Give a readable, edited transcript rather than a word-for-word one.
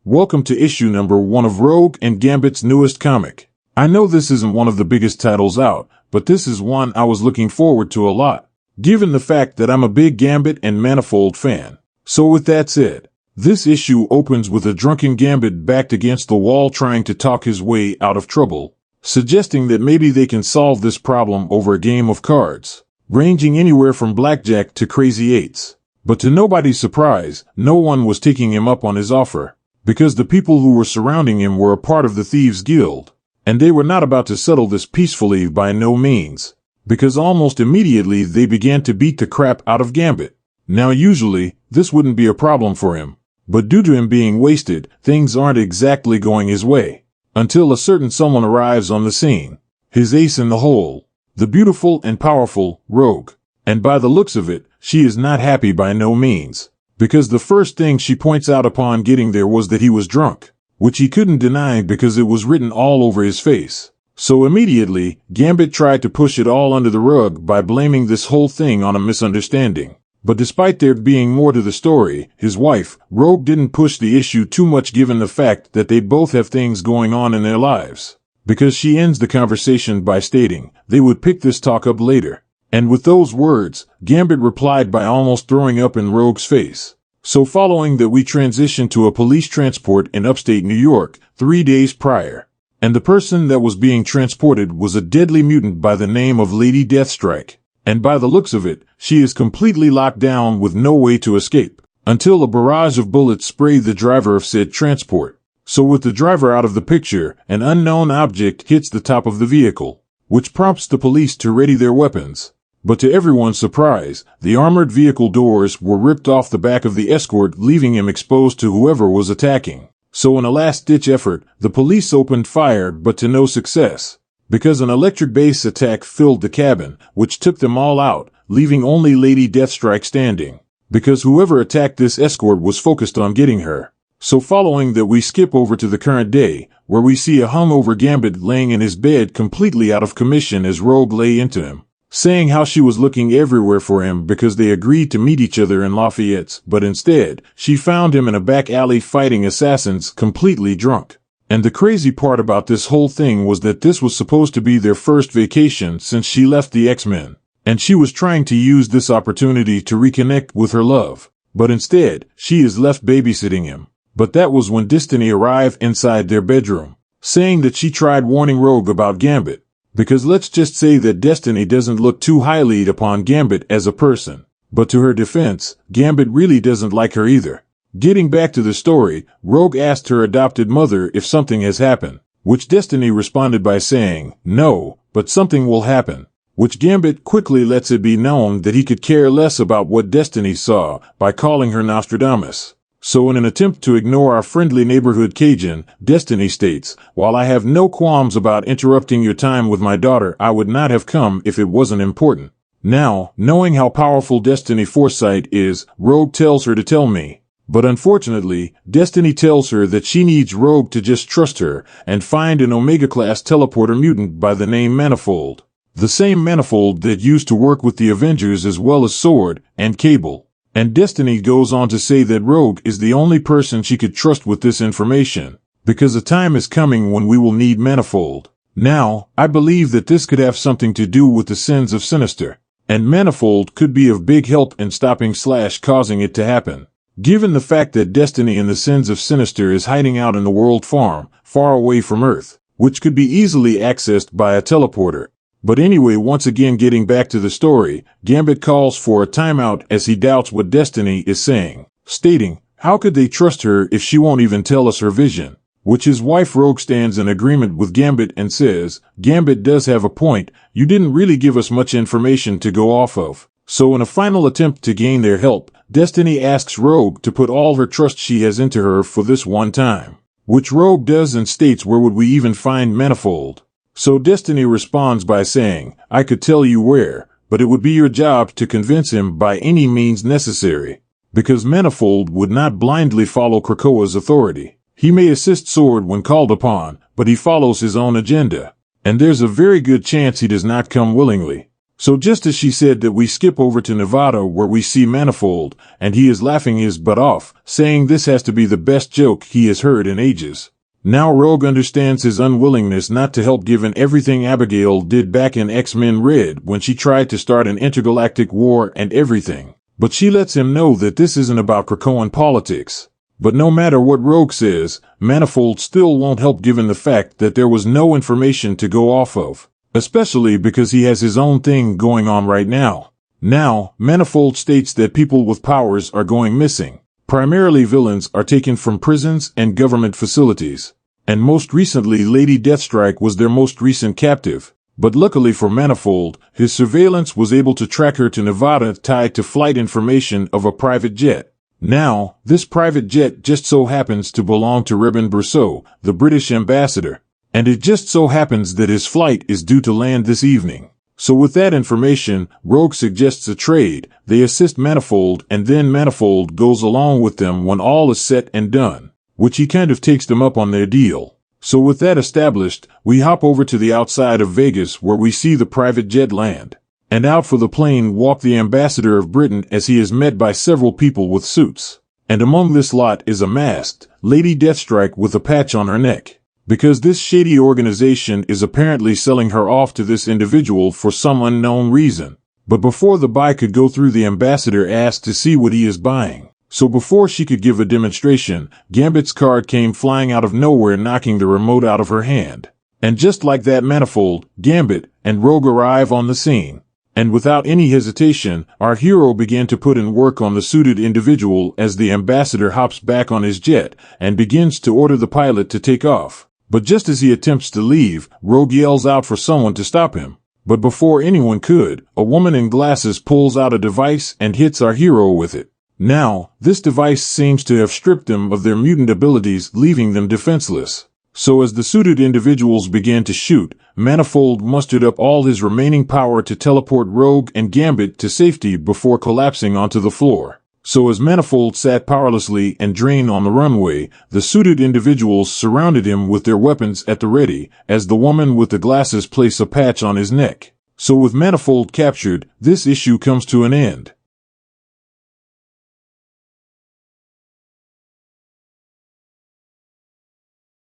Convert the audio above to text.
Welcome to issue number 1 of Rogue and Gambit's newest comic. I know this isn't one of the biggest titles out, but this is one I was looking forward to a lot, given the fact that I'm a big Gambit and Manifold fan. So with that said, this issue opens with a drunken Gambit backed against the wall trying to talk his way out of trouble, suggesting that maybe they can solve this problem over a game of cards, ranging anywhere from blackjack to crazy eights. But to nobody's surprise, no one was taking him up on his offer, because the people who were surrounding him were a part of the Thieves' Guild, and they were not about to settle this peacefully by no means, because almost immediately they began to beat the crap out of Gambit. Now usually, this wouldn't be a problem for him, but due to him being wasted, things aren't exactly going his way, until a certain someone arrives on the scene, his ace in the hole, the beautiful and powerful Rogue. And by the looks of it, she is not happy by no means, because the first thing she points out upon getting there was that he was drunk, which he couldn't deny because it was written all over his face. So immediately, Gambit tried to push it all under the rug by blaming this whole thing on a misunderstanding. But despite there being more to the story, his wife, Rogue, didn't push the issue too much given the fact that they both have things going on in their lives, because she ends the conversation by stating they would pick this talk up later. And with those words, Gambit replied by almost throwing up in Rogue's face. So following that, we transition to a police transport in upstate New York 3 days prior. And the person that was being transported was a deadly mutant by the name of Lady Deathstrike. And by the looks of it, she is completely locked down with no way to escape, until a barrage of bullets spray the driver of said transport. So with the driver out of the picture, an unknown object hits the top of the vehicle, which prompts the police to ready their weapons. But to everyone's surprise, the armored vehicle doors were ripped off the back of the escort, leaving him exposed to whoever was attacking. So in a last-ditch effort, the police opened fire, but to no success, because an electric base attack filled the cabin, which took them all out, leaving only Lady Deathstrike standing, because whoever attacked this escort was focused on getting her. So following that, we skip over to the current day, where we see a hungover Gambit laying in his bed completely out of commission as Rogue lay into him, saying how she was looking everywhere for him because they agreed to meet each other in Lafayette's, but instead, she found him in a back alley fighting assassins completely drunk. And the crazy part about this whole thing was that this was supposed to be their first vacation since she left the X-Men, and she was trying to use this opportunity to reconnect with her love. But instead, she is left babysitting him. But that was when Destiny arrived inside their bedroom, saying that she tried warning Rogue about Gambit. Because let's just say that Destiny doesn't look too highly upon Gambit as a person. But to her defense, Gambit really doesn't like her either. Getting back to the story, Rogue asked her adopted mother if something has happened, which Destiny responded by saying, "No, but something will happen," which Gambit quickly lets it be known that he could care less about what Destiny saw by calling her Nostradamus. So in an attempt to ignore our friendly neighborhood Cajun, Destiny states, "While I have no qualms about interrupting your time with my daughter, I would not have come if it wasn't important." Now, knowing how powerful Destiny foresight is, Rogue tells her to tell me. But unfortunately, Destiny tells her that she needs Rogue to just trust her and find an Omega-class teleporter mutant by the name Manifold. The same Manifold that used to work with the Avengers as well as Sword and Cable. And Destiny goes on to say that Rogue is the only person she could trust with this information, because a time is coming when we will need Manifold. Now, I believe that this could have something to do with the sins of Sinister, and Manifold could be of big help in stopping/causing it to happen. Given the fact that Destiny and the sins of Sinister is hiding out in the World Farm, far away from Earth, which could be easily accessed by a teleporter. But anyway, once again getting back to the story, Gambit calls for a timeout as he doubts what Destiny is saying, stating, how could they trust her if she won't even tell us her vision? Which his wife Rogue stands in agreement with Gambit and says, Gambit does have a point, you didn't really give us much information to go off of. So in a final attempt to gain their help, Destiny asks Rogue to put all her trust she has into her for this one time, which Rogue does and states, where would we even find Manifold? So Destiny responds by saying, I could tell you where, but it would be your job to convince him by any means necessary, because Manifold would not blindly follow Krakoa's authority. He may assist Sword when called upon, but he follows his own agenda, and there's a very good chance he does not come willingly. So just as she said that, we skip over to Nevada where we see Manifold, and he is laughing his butt off, saying this has to be the best joke he has heard in ages. Now Rogue understands his unwillingness not to help given everything Abigail did back in X-Men Red when she tried to start an intergalactic war and everything. But she lets him know that this isn't about Krakoan politics. But no matter what Rogue says, Manifold still won't help given the fact that there was no information to go off of. Especially because he has his own thing going on right now. Now, Manifold states that people with powers are going missing. Primarily villains are taken from prisons and government facilities. And most recently Lady Deathstrike was their most recent captive. But luckily for Manifold, his surveillance was able to track her to Nevada tied to flight information of a private jet. Now, this private jet just so happens to belong to Rebin Brousseau, the British ambassador. And it just so happens that his flight is due to land this evening. So with that information, Rogue suggests a trade. They assist Manifold, and then Manifold goes along with them when all is said and done, which he kind of takes them up on their deal. So with that established, we hop over to the outside of Vegas where we see the private jet land. And out for the plane walk the ambassador of Britain as he is met by several people with suits. And among this lot is a masked Lady Deathstrike with a patch on her neck. Because this shady organization is apparently selling her off to this individual for some unknown reason. But before the buy could go through, the ambassador asked to see what he is buying. So before she could give a demonstration, Gambit's card came flying out of nowhere, knocking the remote out of her hand. And just like that, Manifold, Gambit, and Rogue arrive on the scene. And without any hesitation, our hero began to put in work on the suited individual as the ambassador hops back on his jet and begins to order the pilot to take off. But just as he attempts to leave, Rogue yells out for someone to stop him. But before anyone could, a woman in glasses pulls out a device and hits our hero with it. Now, this device seems to have stripped them of their mutant abilities, leaving them defenseless. So as the suited individuals began to shoot, Manifold mustered up all his remaining power to teleport Rogue and Gambit to safety before collapsing onto the floor. So as Manifold sat powerlessly and drained on the runway, the suited individuals surrounded him with their weapons at the ready, as the woman with the glasses placed a patch on his neck. So with Manifold captured, this issue comes to an end.